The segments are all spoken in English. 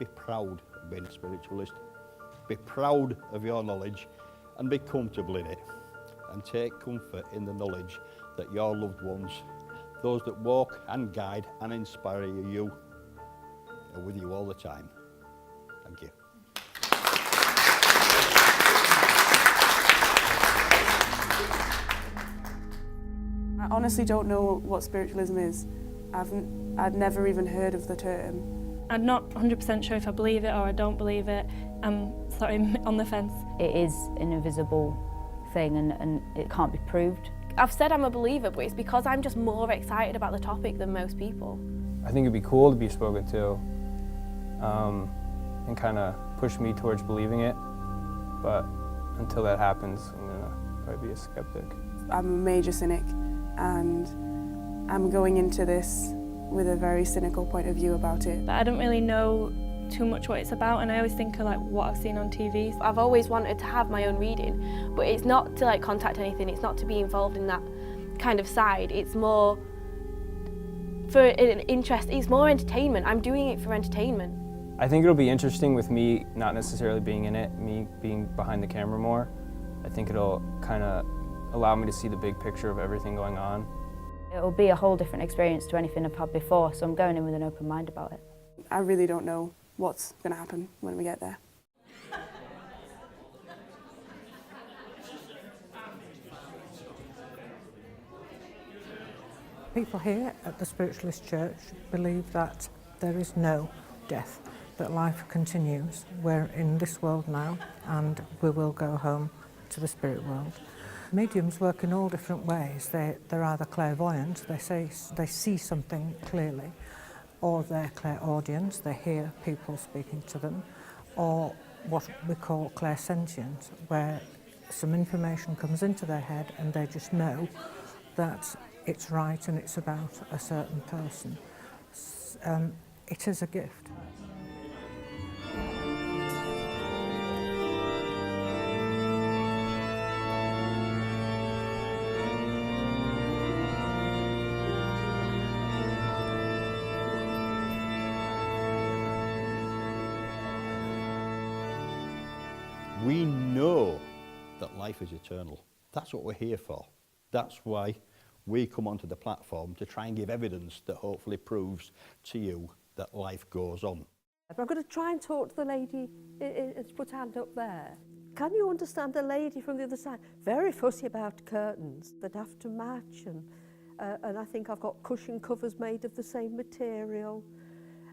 be proud of being a spiritualist. Be proud of your knowledge and be comfortable in it. And take comfort in the knowledge that your loved ones, those that walk and guide and inspire you, are with you all the time. Thank you. I honestly don't know what spiritualism is. I'd never even heard of the term. I'm not 100% sure if I believe it or I don't believe it. I'm sort of on the fence. It is an invisible thing and it can't be proved. I've said I'm a believer, but it's because I'm just more excited about the topic than most people. I think it'd be cool to be spoken to and kind of push me towards believing it, but until that happens, I'm gonna probably be a skeptic. I'm a major cynic and I'm going into this with a very cynical point of view about it. But I don't really know too much what it's about, and I always think of like what I've seen on TV. I've always wanted to have my own reading, but it's not to like contact anything, it's not to be involved in that kind of side. It's more for an interest, it's more entertainment. I'm doing it for entertainment. I think it'll be interesting with me not necessarily being in it, me being behind the camera more. I think it'll kind of allow me to see the big picture of everything going on. It'll be a whole different experience to anything I've had before, so I'm going in with an open mind about it. I really don't know what's going to happen when we get there. People here at the Spiritualist Church believe that there is no death, that life continues. We're in this world now and we will go home to the spirit world. Mediums work in all different ways. They're either clairvoyant, they see something clearly, or they're clairaudience, they hear people speaking to them, or what we call clairsentient, where some information comes into their head and they just know that it's right and it's about a certain person. It is a gift. We know that life is eternal. That's what we're here for. That's why we come onto the platform to try and give evidence that hopefully proves to you that life goes on. I'm going to try and talk to the lady who's put her hand up there. Can you understand the lady from the other side? Very fussy about curtains that have to match, and I think I've got cushion covers made of the same material.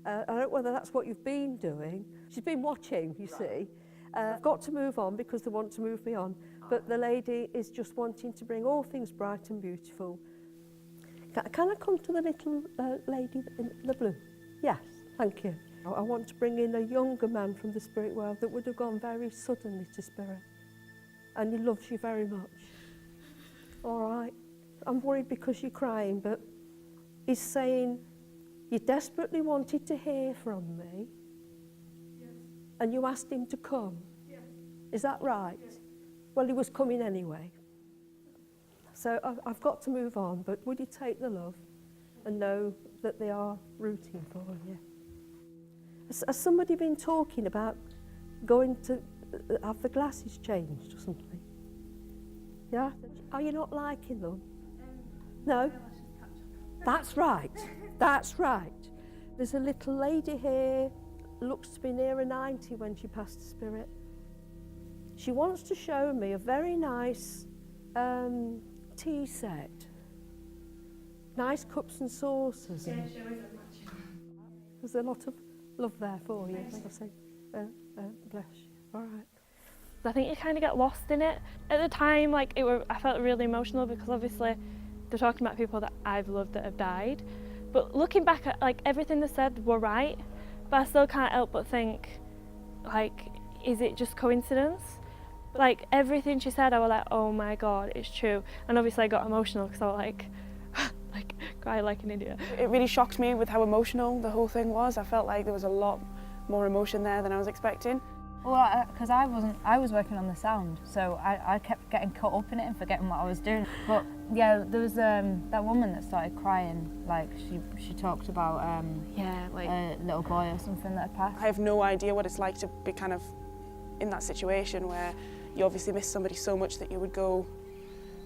I don't know whether that's what you've been doing. She's been watching, you see. I've got to move on because they want to move me on, but the lady is just wanting to bring all things bright and beautiful. Can I come to the little lady in the blue? Yes, thank you. I want to bring in a younger man from the spirit world that would have gone very suddenly to spirit, and he loves you very much. All right, I'm worried because you're crying, but he's saying you desperately wanted to hear from me. And you asked him to come? Yes. Is that right? Yes. Well, he was coming anyway. So I've got to move on, but would you take the love and know that they are rooting for you? Has somebody been talking about going to have the glasses changed or something? Yeah? Are you not liking them? No? That's right. That's right. There's a little lady here, looks to be nearer 90 when she passed spirit. She wants to show me a very nice tea set. Nice cups and saucers. Yeah, there's a lot of love there for you. Like I say, bless you. All right. I think you kind of get lost in it. At the time, like I felt really emotional because obviously they're talking about people that I've loved that have died. But looking back at like everything they said were right. But I still can't help but think, like, is it just coincidence? Like, everything she said, I was like, oh my God, it's true. And obviously I got emotional because I was like cried like an idiot. It really shocked me with how emotional the whole thing was. I felt like there was a lot more emotion there than I was expecting. Well, because I was working on the sound, so I kept getting caught up in it and forgetting what I was doing. But yeah, there was that woman that started crying, like she talked about a little boy or something that had passed. I have no idea what it's like to be kind of in that situation where you obviously miss somebody so much that you would go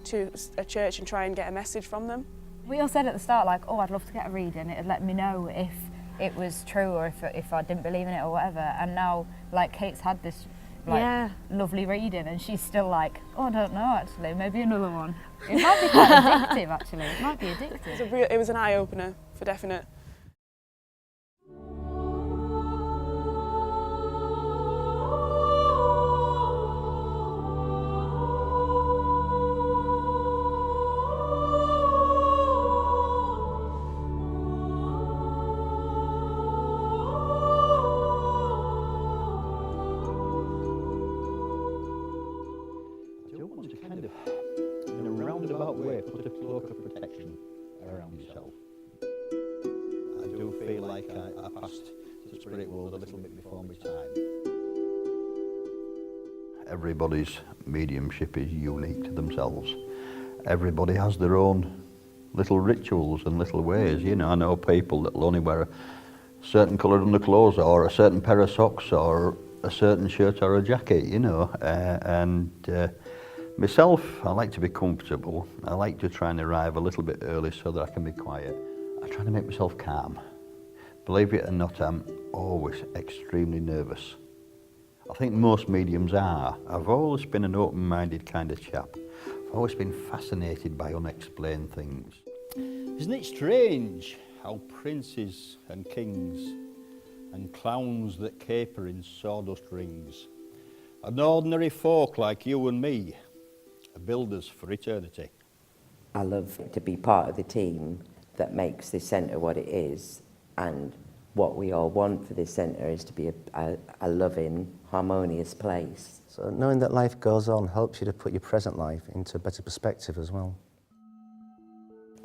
to a church and try and get a message from them. We all said at the start, like, oh, I'd love to get a reading. It'd let me know if it was true or if I didn't believe in it or whatever. And now, like, Kate's had this lovely reading and she's still like, oh, I don't know, actually, maybe another one. It might be quite addictive, actually. It might be addictive. It was an eye-opener, for definite. In a roundabout way, put a cloak of protection around yourself. I do feel like I passed the spirit world a little bit before my time. Everybody's mediumship is unique to themselves. Everybody has their own little rituals and little ways. You know, I know people that will only wear a certain colour underclothes or a certain pair of socks or a certain shirt or a jacket, you know, myself, I like to be comfortable. I like to try and arrive a little bit early so that I can be quiet. I try to make myself calm. Believe it or not, I'm always extremely nervous. I think most mediums are. I've always been an open-minded kind of chap. I've always been fascinated by unexplained things. Isn't it strange how princes and kings and clowns that caper in sawdust rings and ordinary folk like you and me are builders for eternity? I love to be part of the team that makes this centre what it is, and what we all want for this centre is to be a loving, harmonious place. So knowing that life goes on helps you to put your present life into a better perspective as well.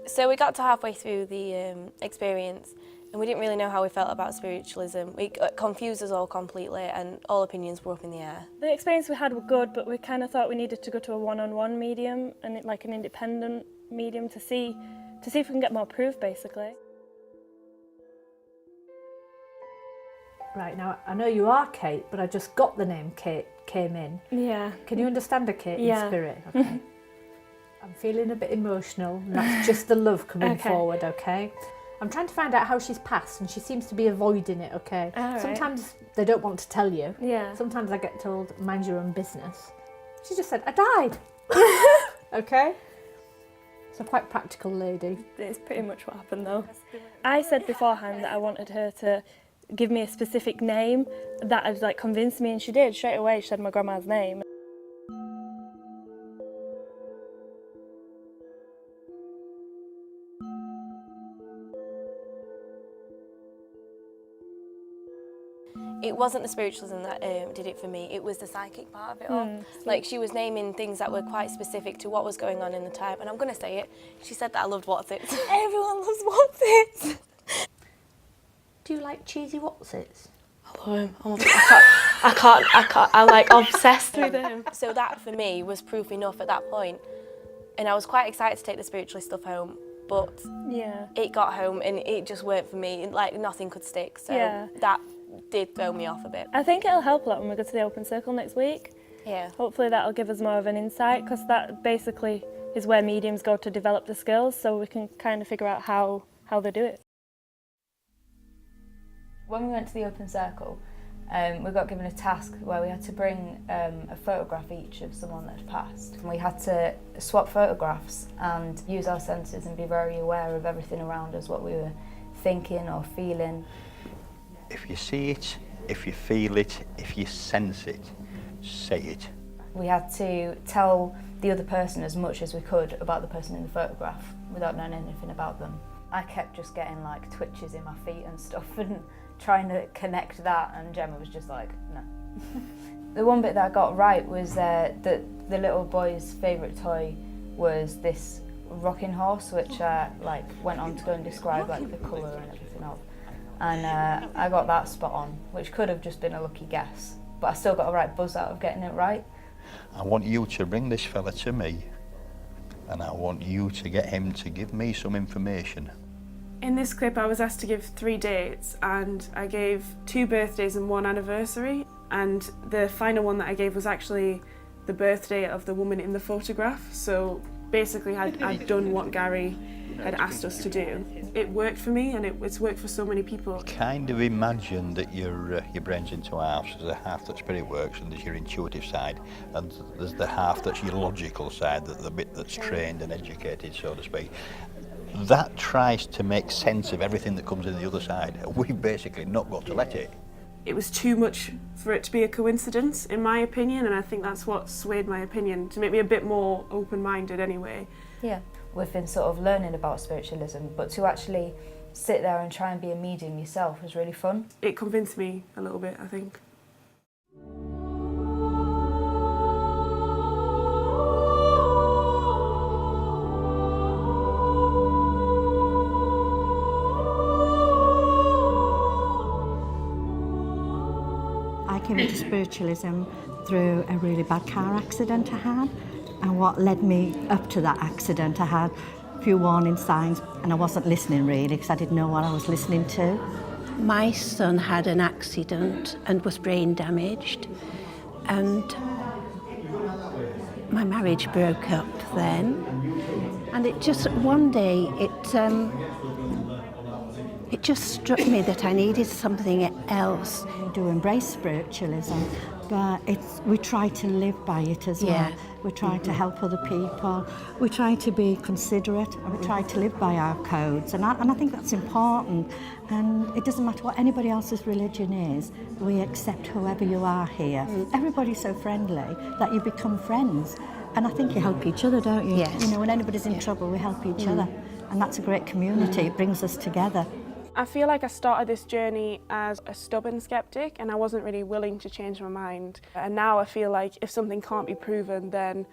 So we got to halfway through the experience and we didn't really know how we felt about spiritualism. It confused us all completely and all opinions were up in the air. The experience we had were good, but we kind of thought we needed to go to a one-on-one medium and like an independent medium to see if we can get more proof, basically. Right, now I know you are Kate, but I just got the name Kate came in. Yeah. Can you understand a Kate Yeah. in spirit? Okay. I'm feeling a bit emotional, and that's just the love coming forward, okay? I'm trying to find out how she's passed, and she seems to be avoiding it, okay? All right. Sometimes they don't want to tell you. Yeah. Sometimes I get told, mind your own business. She just said, I died. Okay? So quite practical lady. It's pretty much what happened though. I said beforehand that I wanted her to give me a specific name that had like convinced me, and she did straight away. She said my grandma's name. It wasn't the spiritualism that did it for me, it was the psychic part of it all. Like, she was naming things that were quite specific to what was going on in the time, and I'm going to say it, she said that I loved Watsits. Everyone loves Watsits! Do you like cheesy Watsits? I love him. I can't, I'm like obsessed with him. So that for me was proof enough at that point, and I was quite excited to take the spiritualist stuff home, but it got home and it just weren't for me, like nothing could stick, so that did throw me off a bit. I think it'll help a lot when we go to the open circle next week. Yeah. Hopefully that'll give us more of an insight, because that basically is where mediums go to develop the skills, so we can kind of figure out how they do it. When we went to the open circle, we got given a task where we had to bring a photograph each of someone that had passed. And we had to swap photographs and use our senses and be very aware of everything around us, what we were thinking or feeling. If you see it, if you feel it, if you sense it, say it. We had to tell the other person as much as we could about the person in the photograph without knowing anything about them. I kept just getting like twitches in my feet and stuff and trying to connect that, and Gemma was just like, no. The one bit that I got right was that the little boy's favourite toy was this rocking horse, which I went on to go and describe like the colour and everything of. And I got that spot on, which could have just been a lucky guess, but I still got a right buzz out of getting it right. I want you to bring this fella to me, and I want you to get him to give me some information. In this clip I was asked to give 3 dates, and I gave 2 birthdays and 1 anniversary, and the final one that I gave was actually the birthday of the woman in the photograph. So basically I'd done what Gary had asked us to do. It worked for me, and it's worked for so many people. Kind of imagine that your brain's into a half. There's a half that spirit works, and there's your intuitive side, and there's the half that's your logical side, the bit that's trained and educated, so to speak. That tries to make sense of everything that comes in the other side. We've basically not got to let it. It was too much for it to be a coincidence, in my opinion, and I think that's what swayed my opinion, to make me a bit more open-minded anyway. Yeah, we've been sort of learning about spiritualism, but to actually sit there and try and be a medium yourself was really fun. It convinced me a little bit, I think. I came into spiritualism through a really bad car accident I had, and what led me up to that accident, I had a few warning signs, and I wasn't listening really because I didn't know what I was listening to. My son had an accident and was brain damaged, and my marriage broke up then, and it just one day it just struck me that I needed something else. We do embrace spiritualism, but we try to live by it as well. We try to help other people, we try to be considerate, and we try to live by our codes, and I think that's important. And it doesn't matter what anybody else's religion is, we accept whoever you are here. Everybody's so friendly that you become friends, and I think you help each other, don't you? Yes. You know, when anybody's in trouble, we help each other, and that's a great community. It brings us together. I feel like I started this journey as a stubborn skeptic, and I wasn't really willing to change my mind. And now I feel like if something can't be proven, then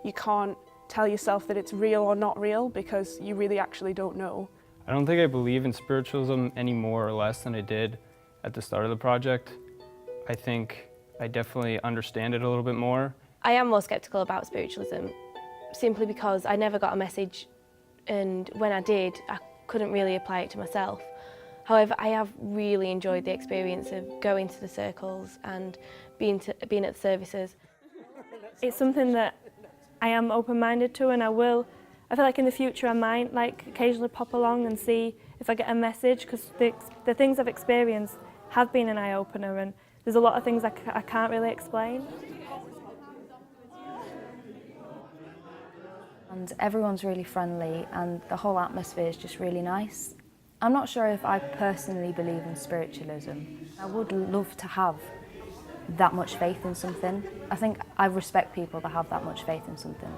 you can't tell yourself that it's real or not real, because you really actually don't know. I don't think I believe in spiritualism any more or less than I did at the start of the project. I think I definitely understand it a little bit more. I am more sceptical about spiritualism, simply because I never got a message, and when I did, I couldn't really apply it to myself. However, I have really enjoyed the experience of going to the circles and being at the services. It's something that I am open-minded to, and I feel like in the future I might occasionally pop along and see if I get a message, because the things I've experienced have been an eye-opener, and there's a lot of things I can't really explain. And everyone's really friendly, and the whole atmosphere is just really nice. I'm not sure if I personally believe in spiritualism. I would love to have that much faith in something. I think I respect people that have that much faith in something.